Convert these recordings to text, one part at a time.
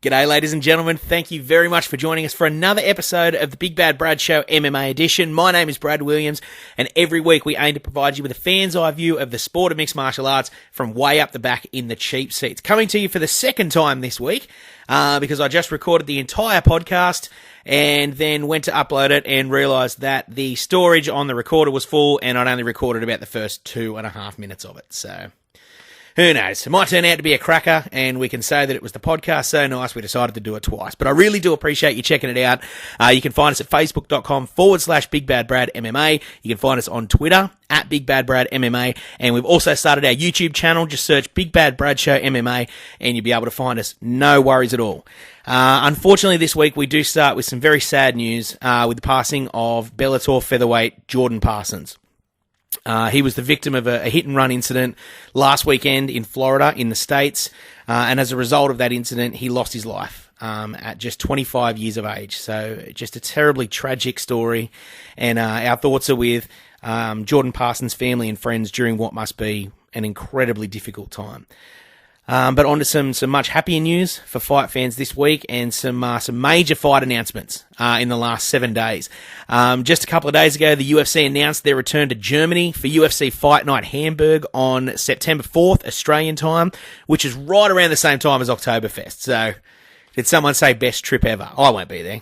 G'day, ladies and gentlemen. Thank you very much for joining us for another episode of the Big Bad Brad Show MMA edition. My name is Brad Williams, and every week we aim to provide you with a fan's eye view of the sport of mixed martial arts from way up the back in the cheap seats. Coming to you for the second time this week, because I just recorded the entire podcast and then went to upload it and realised that the storage on the recorder was full and I'd only recorded about the first 2.5 minutes of it. So who knows? It might turn out to be a cracker, and we can say that it was the podcast so nice we decided to do it twice. But I really do appreciate you checking it out. You can find us at facebook.com/BigBadBradMMA. You can find us on Twitter at BigBadBradMMA, and we've also started our YouTube channel. Just search Big Bad Brad Show MMA, and you'll be able to find us. No worries at all. Unfortunately, this week we do start with some very sad news with the passing of Bellator featherweight Jordan Parsons. He was the victim of a hit-and-run incident last weekend in Florida, in the States, and as a result of that incident, he lost his life at just 25 years of age. So just a terribly tragic story, and our thoughts are with Jordan Parsons' family and friends during what must be an incredibly difficult time. But on to some much happier news for fight fans this week, and some major fight announcements in the last 7 days. Just a couple of days ago, the UFC announced their return to Germany for UFC Fight Night Hamburg on September 4th, Australian time, which is right around the same time as Oktoberfest. So, did someone say best trip ever? I won't be there.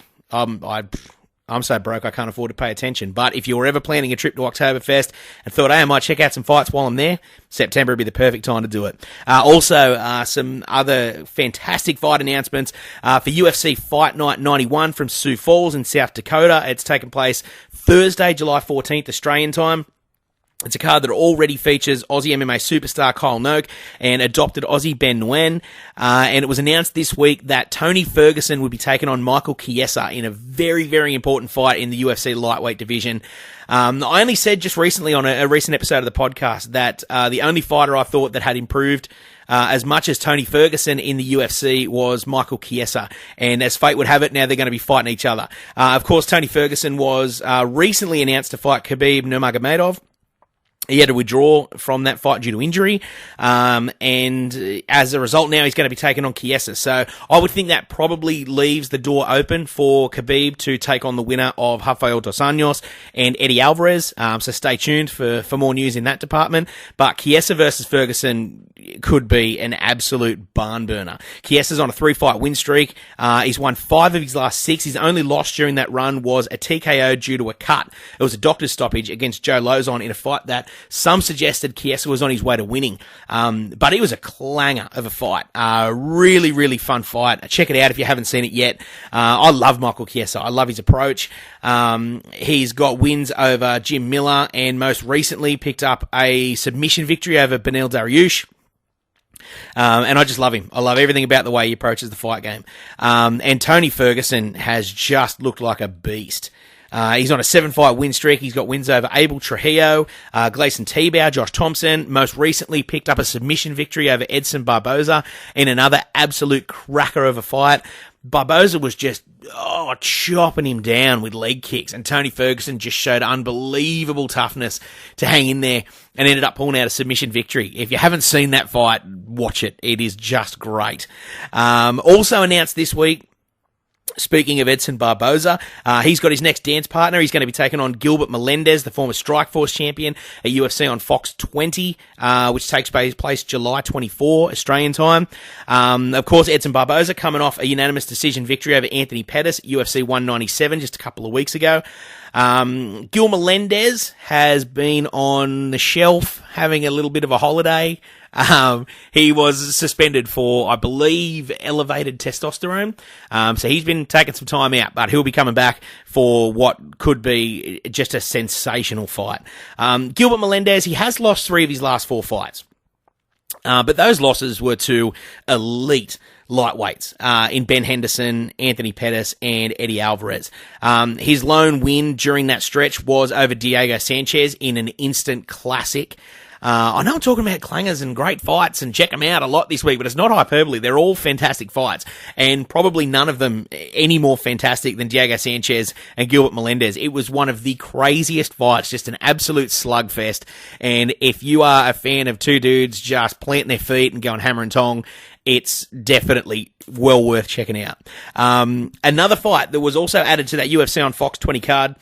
I'm so broke I can't afford to pay attention. But if you were ever planning a trip to Oktoberfest and thought, hey, I might check out some fights while I'm there, September would be the perfect time to do it. Also, some other fantastic fight announcements for UFC Fight Night 91 from Sioux Falls in South Dakota. It's taking place Thursday, July 14th, Australian time. It's a card that already features Aussie MMA superstar Kyle Noak and adopted Aussie Ben Nguyen. And it was announced this week that Tony Ferguson would be taking on Michael Chiesa in a very, very important fight in the UFC lightweight division. I only said just recently on a recent episode of the podcast that the only fighter I thought that had improved as much as Tony Ferguson in the UFC was Michael Chiesa. And as fate would have it, now they're going to be fighting each other. Of course, Tony Ferguson was recently announced to fight Khabib Nurmagomedov. He had to withdraw from that fight due to injury, and as a result now he's going to be taking on Chiesa. So I would think that probably leaves the door open for Khabib to take on the winner of Rafael dos Anjos and Eddie Alvarez. So stay tuned for more news in that department. But Chiesa versus Ferguson could be an absolute barn burner. Chiesa's on a 3-fight win streak. He's won 5 of his last 6. His only loss during that run was a TKO due to a cut. It was a doctor's stoppage against Joe Lozon in a fight that some suggested Chiesa was on his way to winning. But it was a clanger of a fight. Really, really fun fight. Check it out if you haven't seen it yet. I love Michael Chiesa. I love his approach. He's got wins over Jim Miller and most recently picked up a submission victory over Beneil Dariush. And I just love him. I love everything about the way he approaches the fight game. And Tony Ferguson has just looked like a beast. He's on a 7-fight win streak. He's got wins over Abel Trujillo, Gleison Tebow, Josh Thompson. Most recently picked up a submission victory over Edson Barboza in another absolute cracker of a fight. Barboza was just chopping him down with leg kicks, and Tony Ferguson just showed unbelievable toughness to hang in there and ended up pulling out a submission victory. If you haven't seen that fight, watch it. It is just great. Also announced this week, speaking of Edson Barboza, he's got his next dance partner. He's going to be taking on Gilbert Melendez, the former Strikeforce champion at UFC on Fox 20, which takes place July 24, Australian time. Of course, Edson Barboza coming off a unanimous decision victory over Anthony Pettis at UFC 197 just a couple of weeks ago. Gil Melendez has been on the shelf having a little bit of a holiday. He was suspended for, I believe, elevated testosterone. So he's been taking some time out, but he'll be coming back for what could be just a sensational fight. Gilbert Melendez, he has lost 3 of his last 4 fights. But those losses were to elite lightweights in Ben Henderson, Anthony Pettis, and Eddie Alvarez. His lone win during that stretch was over Diego Sanchez in an instant classic. I know I'm talking about clangers and great fights and check them out a lot this week, but it's not hyperbole. They're all fantastic fights, and probably none of them any more fantastic than Diego Sanchez and Gilbert Melendez. It was one of the craziest fights, just an absolute slugfest, and if you are a fan of two dudes just planting their feet and going hammer and tong it's definitely well worth checking out. Another fight that was also added to that UFC on Fox 20 card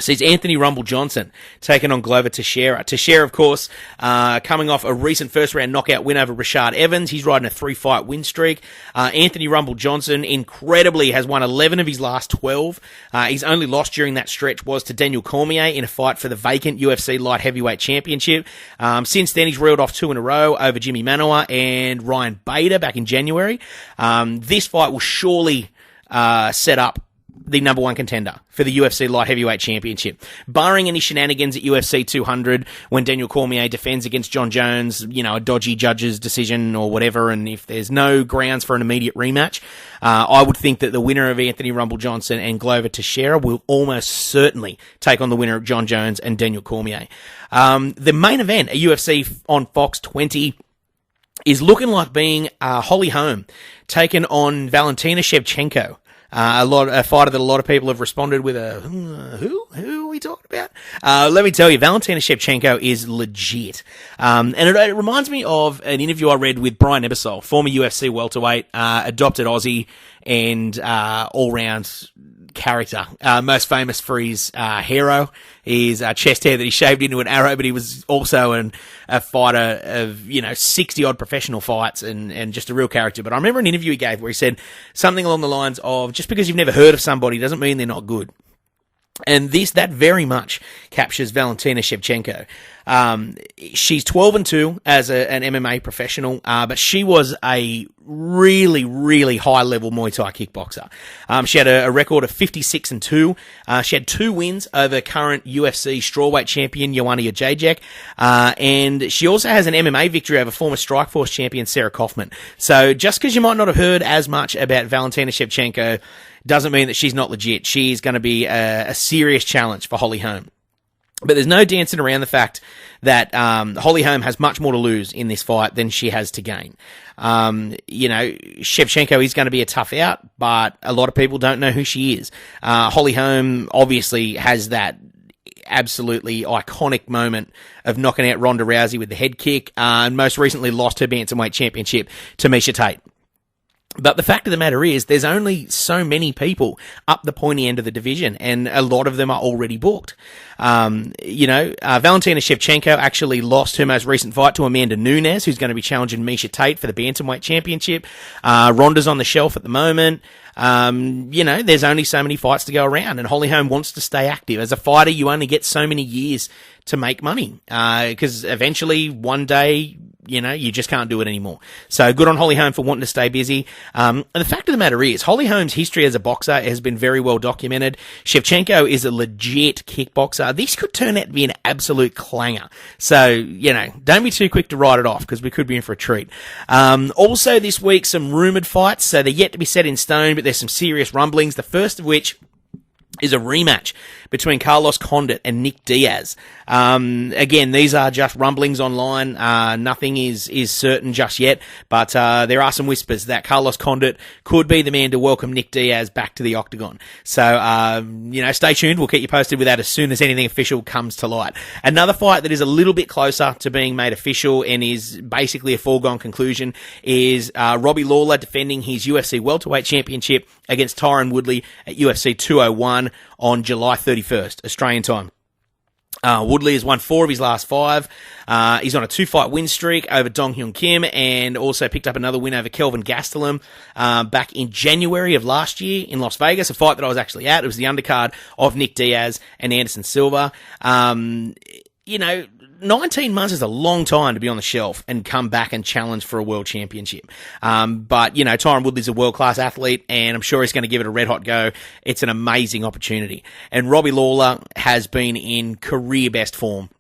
sees Anthony Rumble Johnson taking on Glover Teixeira. Teixeira, of course, coming off a recent first-round knockout win over Rashad Evans. He's riding a 3-fight win streak. Anthony Rumble Johnson, incredibly, has won 11 of his last 12. His only loss during that stretch was to Daniel Cormier in a fight for the vacant UFC Light Heavyweight Championship. Since then, he's reeled off 2 in a row over Jimmy Manuwa and Ryan Bader back in January. This fight will surely set up the number one contender for the UFC Light Heavyweight Championship. Barring any shenanigans at UFC 200 when Daniel Cormier defends against John Jones, a dodgy judge's decision or whatever, and if there's no grounds for an immediate rematch, I would think that the winner of Anthony Rumble Johnson and Glover Teixeira will almost certainly take on the winner of John Jones and Daniel Cormier. The main event at UFC on Fox 20 is looking like being Holly Holm taking on Valentina Shevchenko. A fighter that a lot of people have responded with who are we talking about? Let me tell you, Valentina Shevchenko is legit. And it reminds me of an interview I read with Brian Ebersol, former UFC welterweight, adopted Aussie, and all-round character. Most famous for his hero, his chest hair that he shaved into an arrow, but he was also a fighter of 60-odd professional fights and just a real character. But I remember an interview he gave where he said something along the lines of, just because you've never heard of somebody doesn't mean they're not good. And that very much captures Valentina Shevchenko. She's 12-2 as an MMA professional, but she was a really, really high-level Muay Thai kickboxer. She had a record of 56-2. She had 2 wins over current UFC strawweight champion Joanna Jędrzejczyk, and she also has an MMA victory over former Strikeforce champion Sarah Kaufman. So just because you might not have heard as much about Valentina Shevchenko doesn't mean that she's not legit. She's going to be a serious challenge for Holly Holm. But there's no dancing around the fact that Holly Holm has much more to lose in this fight than she has to gain. Shevchenko is going to be a tough out, but a lot of people don't know who she is. Holly Holm obviously has that absolutely iconic moment of knocking out Ronda Rousey with the head kick, and most recently lost her bantamweight championship to Miesha Tate. But the fact of the matter is, there's only so many people up the pointy end of the division, and a lot of them are already booked. Valentina Shevchenko actually lost her most recent fight to Amanda Nunes, who's going to be challenging Miesha Tate for the bantamweight championship. Ronda's on the shelf at the moment. There's only so many fights to go around, and Holly Holm wants to stay active. As a fighter, you only get so many years to make money, because eventually, one day, you just can't do it anymore. So good on Holly Holm for wanting to stay busy. And the fact of the matter is, Holly Holm's history as a boxer has been very well documented. Shevchenko is a legit kickboxer. This could turn out to be an absolute clanger. So, don't be too quick to write it off, because we could be in for a treat. Also this week, some rumoured fights. So they're yet to be set in stone, but there's some serious rumblings. The first of which is a rematch between Carlos Condit and Nick Diaz. Again, these are just rumblings online. Nothing is certain just yet, but there are some whispers that Carlos Condit could be the man to welcome Nick Diaz back to the octagon. So, stay tuned. We'll keep you posted with that as soon as anything official comes to light. Another fight that is a little bit closer to being made official and is basically a foregone conclusion is Robbie Lawler defending his UFC welterweight championship against Tyron Woodley at UFC 201 on July 31st, Australian time. Woodley has won 4 of his last 5. He's on a 2-fight win streak over Dong Hyun Kim, and also picked up another win over Kelvin Gastelum back in January of last year in Las Vegas, a fight that I was actually at. It was the undercard of Nick Diaz and Anderson Silva. 19 months is a long time to be on the shelf and come back and challenge for a world championship. But Tyron Woodley's a world-class athlete, and I'm sure he's going to give it a red-hot go. It's an amazing opportunity. And Robbie Lawler has been in career-best form,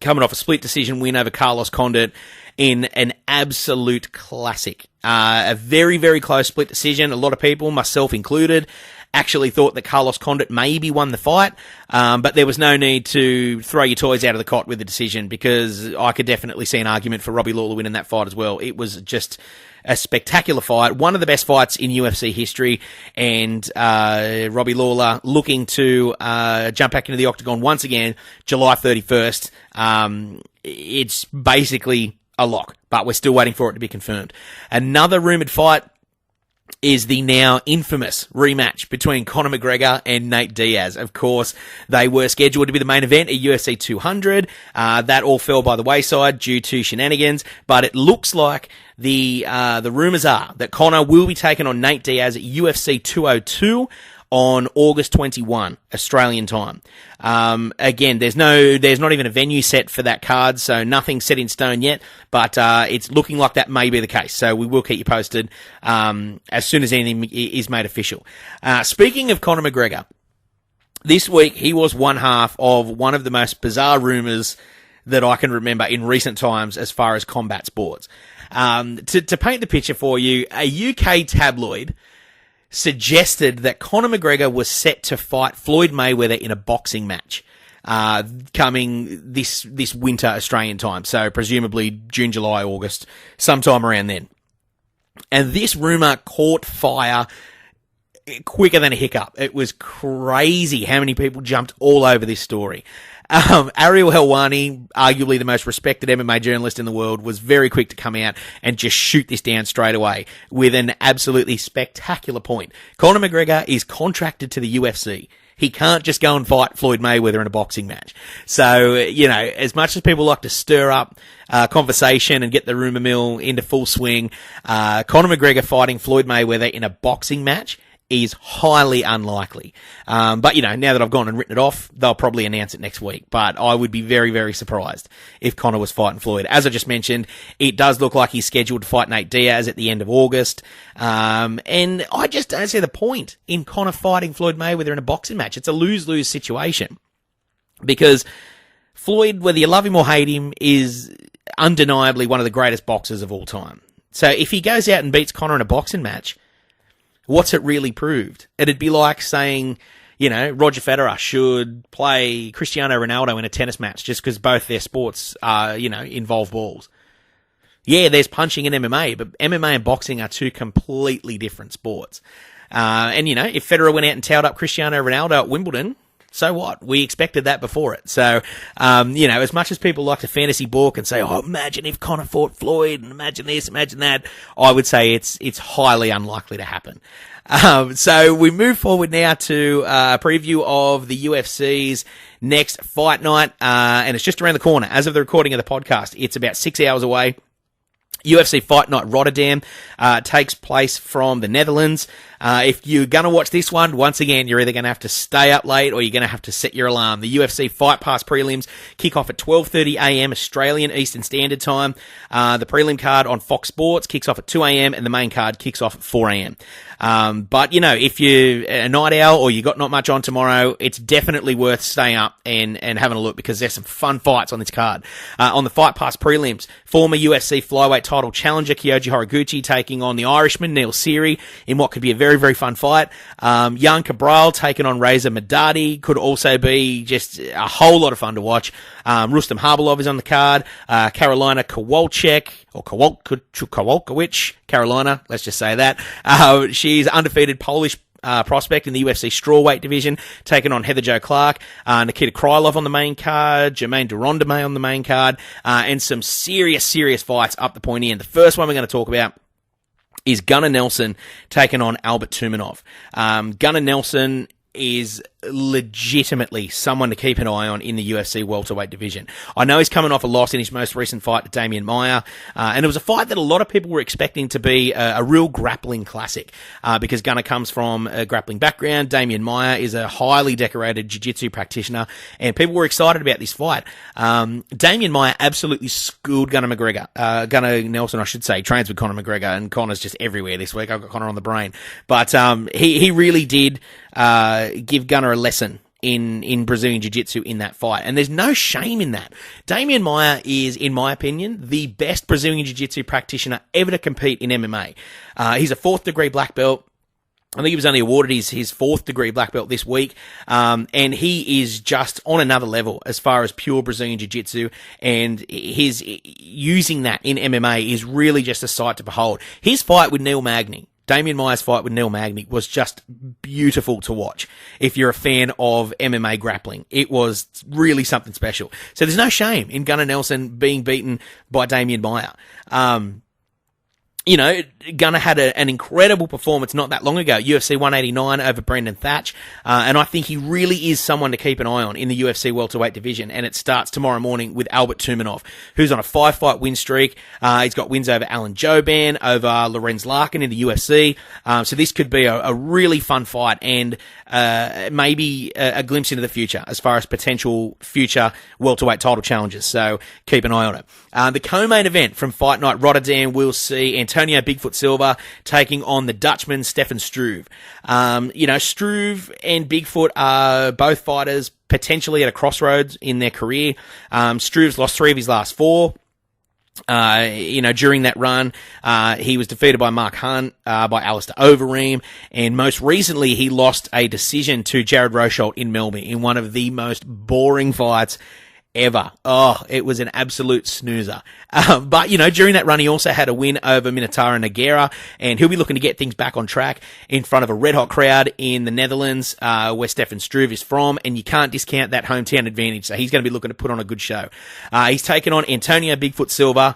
coming off a split decision win over Carlos Condit in an absolute classic. A very, very close split decision. A lot of people, myself included, actually thought that Carlos Condit maybe won the fight, but there was no need to throw your toys out of the cot with the decision, because I could definitely see an argument for Robbie Lawler winning that fight as well. It was just a spectacular fight, one of the best fights in UFC history, and Robbie Lawler looking to jump back into the octagon once again, July 31st. It's basically a lock, but we're still waiting for it to be confirmed. Another rumoured fight is the now infamous rematch between Conor McGregor and Nate Diaz. Of course, they were scheduled to be the main event at UFC 200. That all fell by the wayside due to shenanigans, but it looks like the rumours are that Conor will be taking on Nate Diaz at UFC 202 on August 21, Australian time. Again, there's not even a venue set for that card, so nothing set in stone yet, but it's looking like that may be the case, so we will keep you posted as soon as anything is made official. Speaking of Conor McGregor, this week he was one half of one of the most bizarre rumours that I can remember in recent times as far as combat sports. To paint the picture for you, a UK tabloid suggested that Conor McGregor was set to fight Floyd Mayweather in a boxing match coming this winter Australian time, so presumably June, July, August, sometime around then. And this rumour caught fire quicker than a hiccup. It was crazy how many people jumped all over this story. Ariel Helwani, arguably the most respected MMA journalist in the world, was very quick to come out and just shoot this down straight away with an absolutely spectacular point. Conor McGregor is contracted to the UFC. He can't just go and fight Floyd Mayweather in a boxing match. So, as much as people like to stir up conversation and get the rumour mill into full swing, Conor McGregor fighting Floyd Mayweather in a boxing match is highly unlikely. But, now that I've gone and written it off, they'll probably announce it next week. But I would be very, very surprised if Conor was fighting Floyd. As I just mentioned, it does look like he's scheduled to fight Nate Diaz at the end of August. And I just don't see the point in Conor fighting Floyd Mayweather in a boxing match. It's a lose-lose situation. Because Floyd, whether you love him or hate him, is undeniably one of the greatest boxers of all time. So if he goes out and beats Conor in a boxing match, what's it really proved? It'd be like saying, Roger Federer should play Cristiano Ronaldo in a tennis match just because both their sports, involve balls. Yeah, there's punching in MMA, but MMA and boxing are two completely different sports. And if Federer went out and towed up Cristiano Ronaldo at Wimbledon, so what? We expected that before it. So, as much as people like to fantasy book and say, oh, imagine if Conor fought Floyd, and imagine this, imagine that, I would say it's highly unlikely to happen. So we move forward now to a preview of the UFC's next fight night, and it's just around the corner. As of the recording of the podcast, it's about 6 hours away. UFC Fight Night Rotterdam takes place from the Netherlands. If you're going to watch this one, once again, you're either going to have to stay up late or you're going to have to set your alarm. The UFC Fight Pass prelims kick off at 12:30 a.m. Australian Eastern Standard Time. The prelim card on Fox Sports kicks off at 2 a.m. and the main card kicks off at 4 a.m. But, if you're a night owl or you got not much on tomorrow, it's definitely worth staying up and having a look because there's some fun fights on this card. On the Fight Pass prelims, former UFC flyweight title challenger Kyoji Horiguchi taking on the Irishman Neil Seery in what could be a very, very fun fight. Jan Cabral taking on Reza Madadi could also be just a whole lot of fun to watch. Rustam Harbalov is on the card. Carolina Kowalczyk, or Kowalkiewicz, Carolina, let's just say that. She's undefeated Polish prospect in the UFC strawweight division, taking on Heather Jo Clark, Nikita Krylov on the main card, Jermaine Durandame on the main card, and some serious fights up the pointy end. The first one we're going to talk about is Gunnar Nelson taking on Albert Tumanov. Gunnar Nelson is legitimately someone to keep an eye on in the UFC welterweight division. I know he's coming off a loss in his most recent fight to Damian Maia, and it was a fight that a lot of people were expecting to be a real grappling classic, because Gunnar comes from a grappling background. Damian Maia is a highly decorated jiu-jitsu practitioner, and people were excited about this fight. Damian Maia absolutely schooled Gunnar Nelson, I should say, trains with Conor McGregor, and Conor's just everywhere this week. I've got Conor on the brain. But he really did give Gunnar a lesson in Brazilian Jiu-Jitsu in that fight. And there's no shame in that. Damian Maia is, in my opinion, the best Brazilian Jiu-Jitsu practitioner ever to compete in MMA. He's a 4th degree black belt. I think he was only awarded his 4th degree black belt this week. And he is just on another level as far as pure Brazilian Jiu-Jitsu. And his using that in MMA is really just a sight to behold. His fight with Neil Magny Damian Maia's fight with Neil Magny was just beautiful to watch. If you're a fan of MMA grappling, it was really something special. So there's no shame in Gunnar Nelson being beaten by Damian Maia. Gunnar had an incredible performance not that long ago, UFC 189 over Brendan Thatch, and I think he really is someone to keep an eye on in the UFC welterweight division, and it starts tomorrow morning with Albert Tumanov, who's on a 5-fight win streak. He's got wins over Alan Jouban, over Lorenz Larkin in the UFC, so this could be a really fun fight, and maybe a glimpse into the future as far as potential future welterweight title challenges, so keep an eye on it. The co-main event from Fight Night Rotterdam, we'll see Antonio Bigfoot Silva taking on the Dutchman Stefan Struve. Struve and Bigfoot are both fighters potentially at a crossroads in their career. Struve's lost 3 of his last 4. During that run, he was defeated by Mark Hunt, by Alistair Overeem, and most recently he lost a decision to Jared Rosholt in Melbourne in one of the most boring fights ever. Oh, it was an absolute snoozer. But during that run, he also had a win over Minotauro Nogueira, and he'll be looking to get things back on track in front of a red-hot crowd in the Netherlands, where Stefan Struve is from, and you can't discount that hometown advantage, so he's going to be looking to put on a good show. He's taken on Antonio Bigfoot Silva,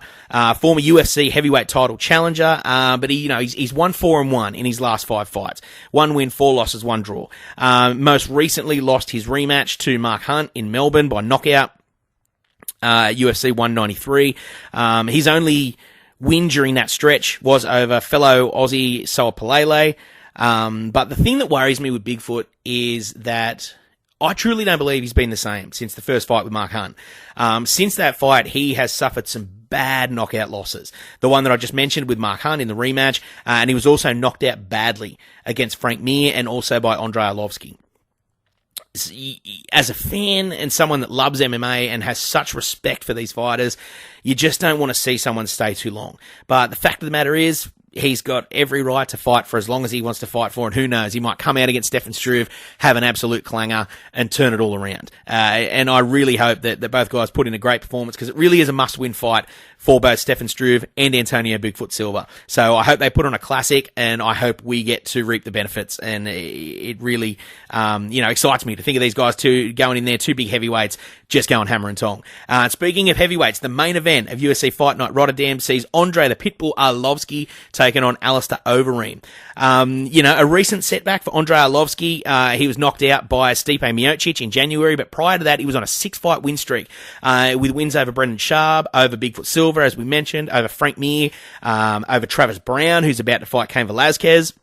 former UFC heavyweight title challenger, but he's won 4-1 in his last 5 fights. 1 win, 4 losses, 1 draw. Most recently lost his rematch to Mark Hunt in Melbourne by knockout. UFC 193. His only win during that stretch was over fellow Aussie Soa Palele. But the thing that worries me with Bigfoot is that I truly don't believe he's been the same since the first fight with Mark Hunt. Since that fight, he has suffered some bad knockout losses. The one that I just mentioned with Mark Hunt in the rematch, and he was also knocked out badly against Frank Mir and also by Andrei Arlovski. As a fan and someone that loves MMA and has such respect for these fighters, you just don't want to see someone stay too long. But the fact of the matter is, he's got every right to fight for as long as he wants to fight for, and who knows, he might come out against Stefan Struve, have an absolute clanger, and turn it all around. And I really hope that both guys put in a great performance, because it really is a must-win fight for both Stefan Struve and Antonio Bigfoot Silva. So I hope they put on a classic, and I hope we get to reap the benefits. And it really, excites me to think of these guys going in there, 2 big heavyweights, just going hammer and tong. Speaking of heavyweights, the main event of UFC Fight Night Rotterdam sees Andre the Pitbull Arlovski taking on Alistair Overeem. A recent setback for Andrei Arlovski. He was knocked out by Stipe Miocic in January, but prior to that, he was on a 6-fight win streak, with wins over Brendan Schaub, over Bigfoot Silva, as we mentioned, over Frank Mir, over Travis Brown, who's about to fight Cain Velasquez.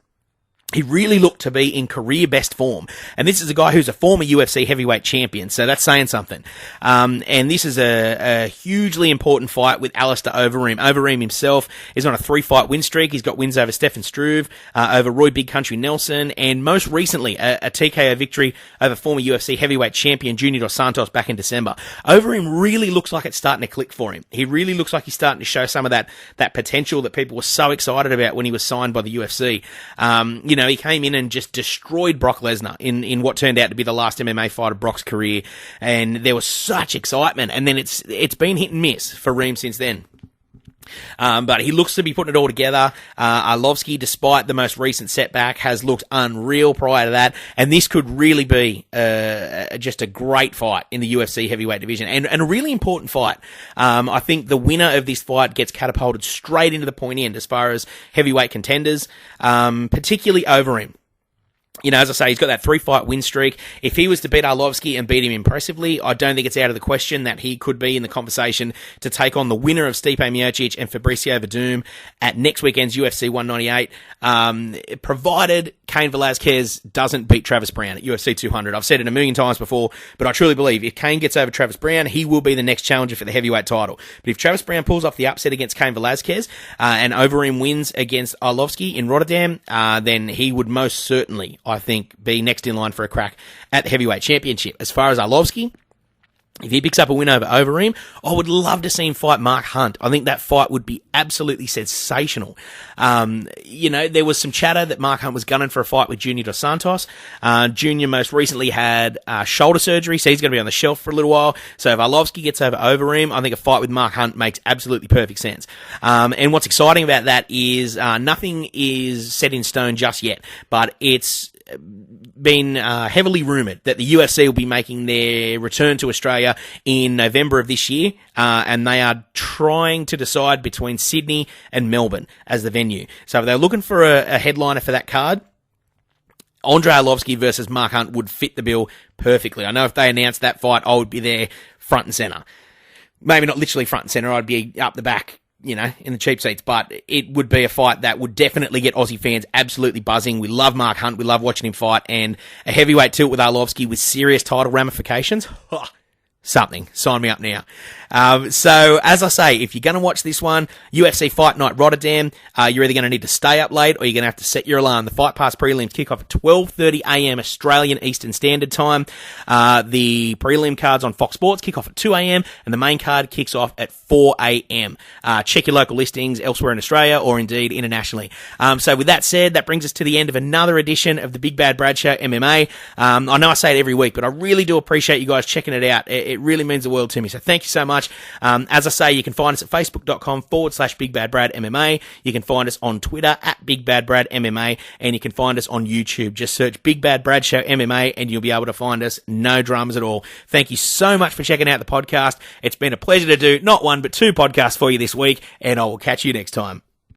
He really looked to be in career best form. And this is a guy who's a former UFC heavyweight champion, so that's saying something. And this is a hugely important fight with Alistair Overeem. Overeem himself is on a 3-fight win streak. He's got wins over Stefan Struve, over Roy Big Country Nelson, and most recently a TKO victory over former UFC heavyweight champion Junior Dos Santos back in December. Overeem really looks like it's starting to click for him. He really looks like he's starting to show some of that potential that people were so excited about when he was signed by the UFC. He came in and just destroyed Brock Lesnar in what turned out to be the last MMA fight of Brock's career, and there was such excitement, and then it's been hit and miss for Reem since then. But he looks to be putting it all together. Arlovski, despite the most recent setback, has looked unreal prior to that, and this could really be just a great fight in the UFC heavyweight division, and a really important fight. I think the winner of this fight gets catapulted straight into the point end as far as heavyweight contenders, particularly Overeem. As I say, he's got that 3-fight win streak. If he was to beat Arlovski and beat him impressively, I don't think it's out of the question that he could be in the conversation to take on the winner of Stipe Miocic and Fabricio Verdum at next weekend's UFC 198, provided Cain Velasquez doesn't beat Travis Brown at UFC 200. I've said it a million times before, but I truly believe if Cain gets over Travis Brown, he will be the next challenger for the heavyweight title. But if Travis Brown pulls off the upset against Cain Velasquez, and Overeem wins against Arlovski in Rotterdam, then he would most certainly, I think, be next in line for a crack at the heavyweight championship. As far as Arlovski, If he picks up a win over Overeem, I would love to see him fight Mark Hunt. I think that fight would be absolutely sensational. There was some chatter that Mark Hunt was gunning for a fight with Junior Dos Santos. Junior most recently had shoulder surgery, so he's going to be on the shelf for a little while. So if Arlovsky gets over Overeem, I think a fight with Mark Hunt makes absolutely perfect sense. And what's exciting about that is nothing is set in stone just yet, but it's been heavily rumoured that the UFC will be making their return to Australia in November of this year, and they are trying to decide between Sydney and Melbourne as the venue. So if they're looking for a headliner for that card, Andre Arlovsky versus Mark Hunt would fit the bill perfectly. I know if they announced that fight, I would be there front and centre. Maybe not literally front and centre, I'd be up the back, in the cheap seats, but it would be a fight that would definitely get Aussie fans absolutely buzzing. We love Mark Hunt. We love watching him fight, and a heavyweight tilt with Arlovsky with serious title ramifications. Something. Sign me up now. So, as I say, if you're going to watch this one, UFC Fight Night Rotterdam, you're either going to need to stay up late or you're going to have to set your alarm. The Fight Pass prelims kick off at 12:30 a.m. Australian Eastern Standard Time. The prelim cards on Fox Sports kick off at 2 a.m. and the main card kicks off at 4 a.m. Check your local listings elsewhere in Australia or indeed internationally. So with that said, that brings us to the end of another edition of the Big Bad Brad Show MMA. I know I say it every week, but I really do appreciate you guys checking it out. It really means the world to me. So thank you so much. As I say, you can find us at facebook.com/Big Bad Brad MMA. You can find us on Twitter at Big Bad Brad MMA, and you can find us on YouTube. Just search Big Bad Brad Show MMA and you'll be able to find us. No dramas at all. Thank you so much for checking out the podcast. It's been a pleasure to do not one, but two podcasts for you this week, and I will catch you next time.